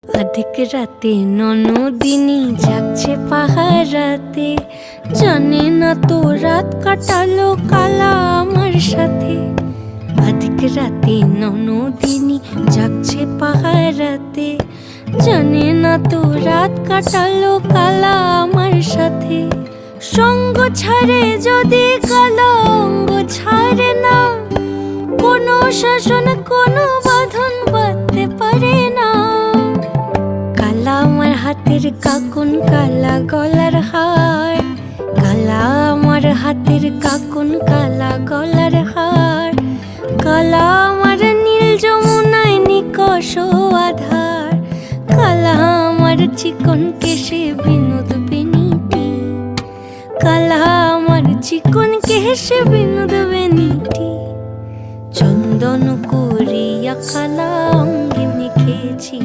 অধিক রাতে ননদিনী যাচ্ছে পাহারাতে, জানে না তো রাত কাটালো কালা আমার সাথে। অধিক রাতে ননদিনী যাচ্ছে পাহারাতে, জানে না তো রাত কাটালো কালা আমার সাথে। সঙ্গ ছাড়ে যদি কালা অঙ্গ ছাড়ে না, কোনো শাসন কোনো বাঁধন বাঁধতে পারে না। কালা আমার হাতের কাকুন কালা গলার হার, কালা আমার হাতের কাকুন কালা গলার হার। কালা আমার নীল যমুনায় নিকষ আধার, কালা আমার চিকন কেশে বিনোদ বেনিটি, কালা আমার চিকন কেশে বিনোদ বেনিটি। চন্দন করিয়া কালা অঙ্গে মেখেছি।